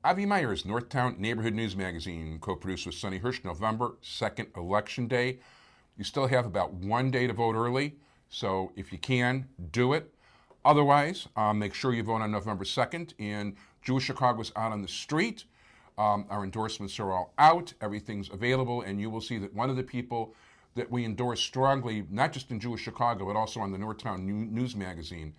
Avi Meyer's Northtown Neighborhood News Magazine, co-produced with Sonny Hirsch, November 2nd, Election Day. You still have about 1 day to vote early, so if you can, do it. Otherwise, make sure you vote on November 2nd. And Jewish Chicago is out on the street. Our endorsements are all out. Everything's available, and you will see that one of the people that we endorse strongly, not just in Jewish Chicago, but also on the Northtown News Magazine,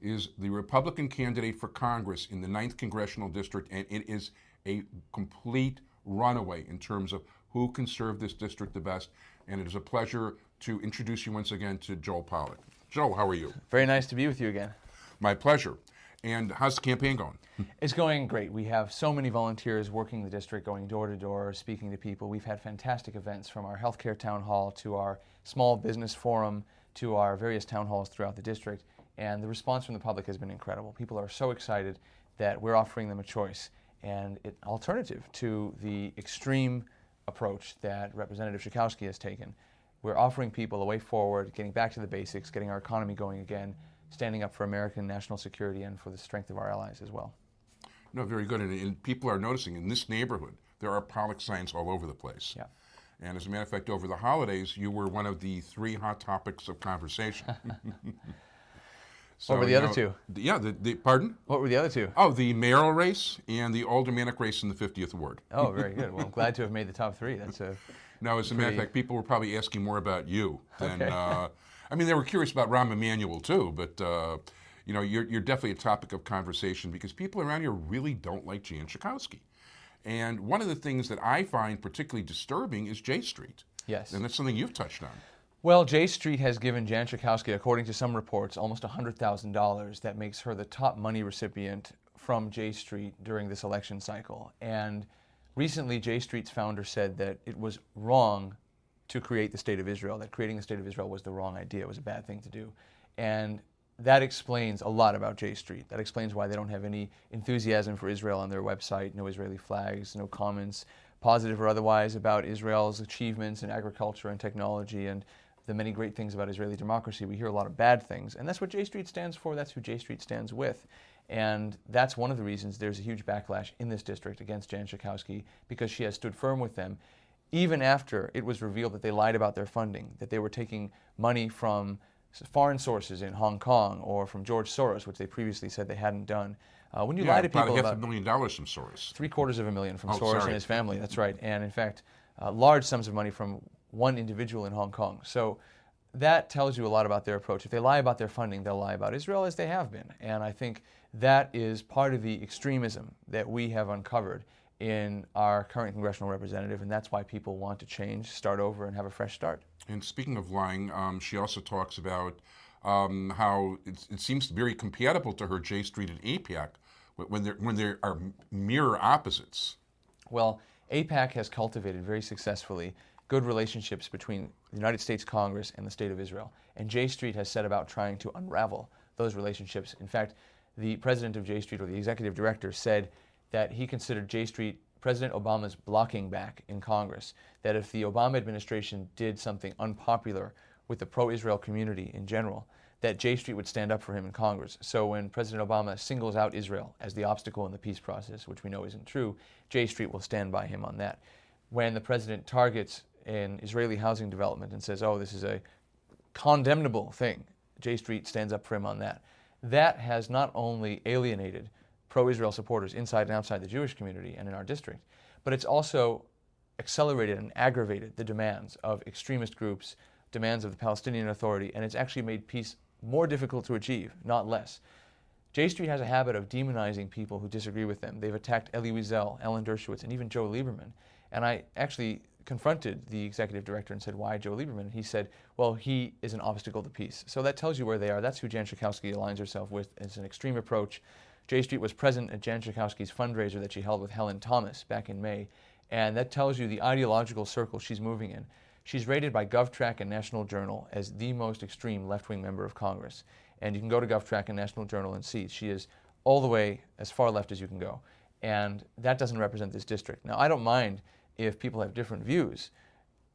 is the Republican candidate for Congress in the 9th Congressional District, and it is a complete runaway in terms of who can serve this district the best. And it is a pleasure to introduce you once again to Joel Pollak. Joel, how are you? Very nice to be with you again. My pleasure. And how's the campaign going? It's going great. We have so many volunteers working the district, going door to door, speaking to people. We've had fantastic events, from our healthcare town hall to our small business forum to our various town halls throughout the district. And the response from the public has been incredible. People are so excited that we're offering them a choice and an alternative to the extreme approach that Representative Schakowsky has taken. We're offering people a way forward, getting back to the basics, getting our economy going again, standing up for American national security and for the strength of our allies as well. No, very good. And people are noticing in this neighborhood, there are Pollak signs all over the place. Yeah. And as a matter of fact, over the holidays, you were one of the 3 hot topics of conversation. So, what were the other two? Yeah, pardon? What were the other two? Oh, the mayoral race and the aldermanic race in the 50th ward. Oh, very good. Well, I'm glad to have made the top 3. That's a No, as a matter of fact, people were probably asking more about you than, Okay. I mean, they were curious about Rahm Emanuel too, but you know, you're definitely a topic of conversation because people around here really don't like Jan Schakowsky. And one of the things that I find particularly disturbing is J Street. Yes. And that's something you've touched on. Well, J Street has given Jan Schakowsky, according to some reports, almost $100,000. That makes her the top money recipient from J Street during this election cycle. And recently, J Street's founder said that it was wrong to create the State of Israel, that creating the State of Israel was the wrong idea, it was a bad thing to do. And that explains a lot about J Street. That explains why they don't have any enthusiasm for Israel on their website, no Israeli flags, no comments, positive or otherwise, about Israel's achievements in agriculture and technology and the many great things about Israeli democracy. We hear a lot of bad things, and that's what J Street stands for. That's who J Street stands with. And that's one of the reasons there's a huge backlash in this district against Jan Schakowsky, because she has stood firm with them, even after it was revealed that they lied about their funding, that they were taking money from foreign sources in Hong Kong or from George Soros, which they previously said they hadn't done. When you lie to people about about $500,000 from Soros. $750,000 from Soros sorry. and his family, that's right. And in fact, large sums of money from one individual in Hong Kong. So that tells you a lot about their approach. If they lie about their funding, they'll lie about Israel, as they have been. And I think that is part of the extremism that we have uncovered in our current congressional representative, and that's why people want to change, start over, and have a fresh start. And speaking of lying, she also talks about how it seems very compatible to her, J Street and AIPAC, when there are mirror opposites. Well, AIPAC has cultivated very successfully good relationships between the United States Congress and the State of Israel. And J Street has set about trying to unravel those relationships. In fact, the president of J Street, or the executive director, said that he considered J Street President Obama's blocking back in Congress, that if the Obama administration did something unpopular with the pro-Israel community in general, that J Street would stand up for him in Congress. So when President Obama singles out Israel as the obstacle in the peace process, which we know isn't true, J Street will stand by him on that. When the president targets an Israeli housing development and says, oh, this is a condemnable thing, J Street stands up for him on that. That has not only alienated pro-Israel supporters inside and outside the Jewish community and in our district, but it's also accelerated and aggravated the demands of extremist groups, demands of the Palestinian Authority, and it's actually made peace more difficult to achieve, not less. J Street has a habit of demonizing people who disagree with them. They've attacked Elie Wiesel, Ellen Dershowitz, and even Joe Lieberman. And I actually confronted the executive director and said, why Joe Lieberman? And he said, well, he is an obstacle to peace. So that tells you where they are. That's who Jan Schakowsky aligns herself with. It's an extreme approach. J Street was present at Jan Schakowsky's fundraiser that she held with Helen Thomas back in May. And that tells you the ideological circle she's moving in. She's rated by GovTrack and National Journal as the most extreme left-wing member of Congress. And you can go to GovTrack and National Journal and see she is all the way as far left as you can go. And that doesn't represent this district. Now, I don't mind if people have different views.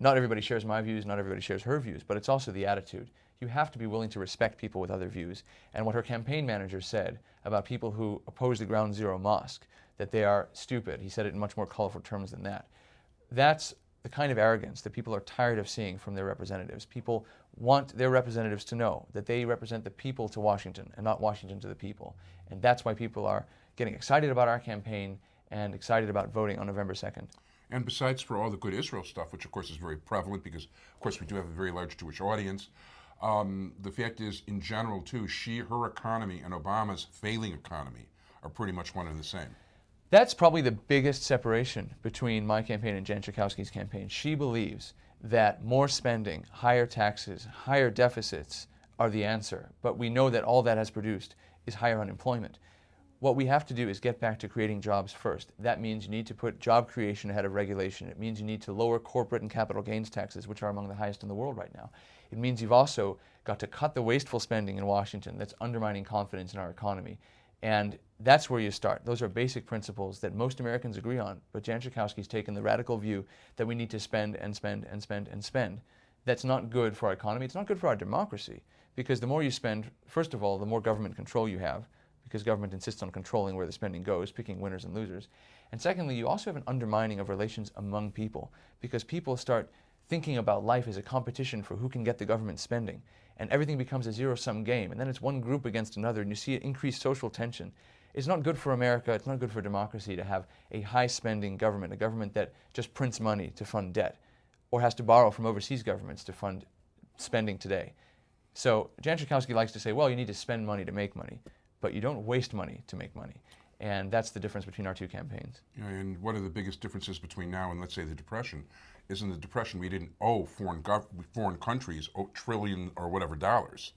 Not everybody shares my views, not everybody shares her views, but it's also the attitude. You have to be willing to respect people with other views. And what her campaign manager said about people who oppose the Ground Zero Mosque, that they are stupid. He said it in much more colorful terms than that. That's the kind of arrogance that people are tired of seeing from their representatives. People want their representatives to know that they represent the people to Washington and not Washington to the people. And that's why people are getting excited about our campaign and excited about voting on November 2nd. And besides for all the good Israel stuff, which of course is very prevalent because of course we do have a very large Jewish audience, the fact is in general too, her economy and Obama's failing economy are pretty much one and the same. That's probably the biggest separation between my campaign and Jan Schakowsky's campaign. She believes that more spending, higher taxes, higher deficits are the answer, but we know that all that has produced is higher unemployment. What we have to do is get back to creating jobs first. That means you need to put job creation ahead of regulation. It means you need to lower corporate and capital gains taxes, which are among the highest in the world right now. It means you've also got to cut the wasteful spending in Washington that's undermining confidence in our economy. And that's where you start. Those are basic principles that most Americans agree on, but Jan Schakowsky's taken the radical view that we need to spend and spend and spend and spend. That's not good for our economy. It's not good for our democracy, because the more you spend, first of all, the more government control you have, because government insists on controlling where the spending goes, picking winners and losers. And secondly, you also have an undermining of relations among people, because people start thinking about life as a competition for who can get the government spending. And everything becomes a zero-sum game, and then it's one group against another, and you see increased social tension. It's not good for America, it's not good for democracy to have a high-spending government, a government that just prints money to fund debt, or has to borrow from overseas governments to fund spending today. So Jan Schakowsky likes to say, well, you need to spend money to make money, but you don't waste money to make money. And that's the difference between our two campaigns. Yeah, and one of the biggest differences between now and, let's say, the Depression is in the Depression we didn't owe foreign countries trillion or whatever dollars.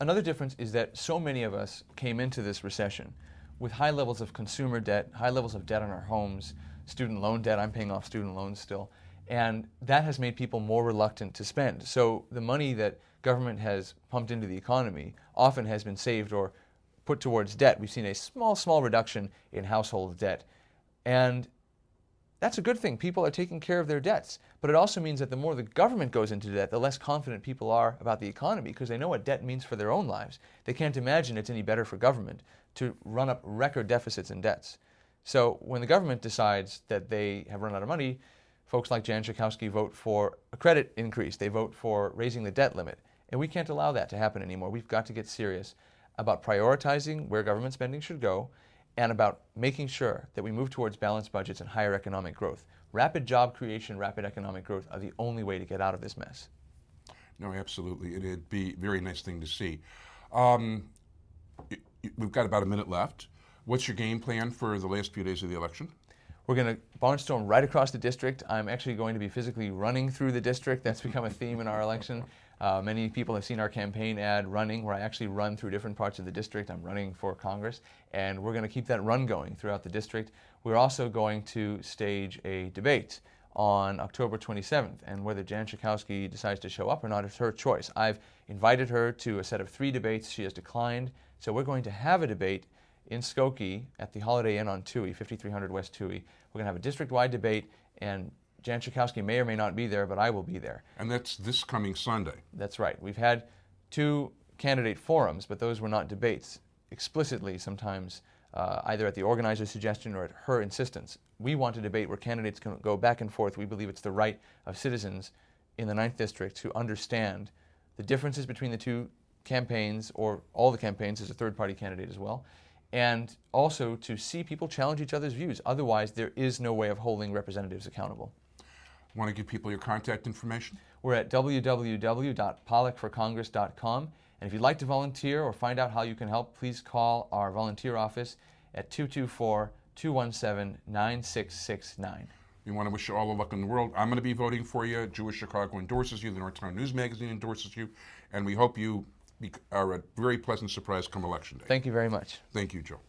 Another difference is that so many of us came into this recession with high levels of consumer debt, high levels of debt on our homes, student loan debt. I'm paying off student loans still. And that has made people more reluctant to spend. So the money that government has pumped into the economy often has been saved or put towards debt. We've seen a small reduction in household debt. And that's a good thing. People are taking care of their debts. But it also means that the more the government goes into debt, the less confident people are about the economy, because they know what debt means for their own lives. They can't imagine it's any better for government to run up record deficits and debts. So when the government decides that they have run out of money, folks like Jan Schakowsky vote for a credit increase. They vote for raising the debt limit. And we can't allow that to happen anymore. We've got to get serious about prioritizing where government spending should go and about making sure that we move towards balanced budgets and higher economic growth. Rapid job creation, rapid economic growth are the only way to get out of this mess. No, absolutely. It'd be a very nice thing to see. We've got about a minute left. What's your game plan for the last few days of the election? We're going to barnstorm right across the district. I'm actually going to be physically running through the district. That's become a theme in our election. Many people have seen our campaign ad, Running, where I actually run through different parts of the district. I'm running for Congress, and we're going to keep that run going throughout the district. We're also going to stage a debate on October 27th, and whether Jan Schakowsky decides to show up or not is her choice. I've invited her to a set of 3 debates. She has declined, so we're going to have a debate in Skokie at the Holiday Inn on Touhy, 5300 West Touhy. We're going to have a district-wide debate, and Jan Schakowsky may or may not be there, but I will be there. And that's this coming Sunday. That's right. We've had 2 candidate forums, but those were not debates explicitly, sometimes either at the organizer's suggestion or at her insistence. We want a debate where candidates can go back and forth. We believe it's the right of citizens in the 9th District to understand the differences between the 2 campaigns, or all the campaigns as a third-party candidate as well, and also to see people challenge each other's views. Otherwise, there is no way of holding representatives accountable. Want to give people your contact information? We're at www.pollakforcongress.com. And if you'd like to volunteer or find out how you can help, please call our volunteer office at 224-217-9669. We want to wish you all the luck in the world. I'm going to be voting for you. Jewish Chicago endorses you. The Northtown News Magazine endorses you. And we hope you are a very pleasant surprise come Election Day. Thank you very much. Thank you, Joe.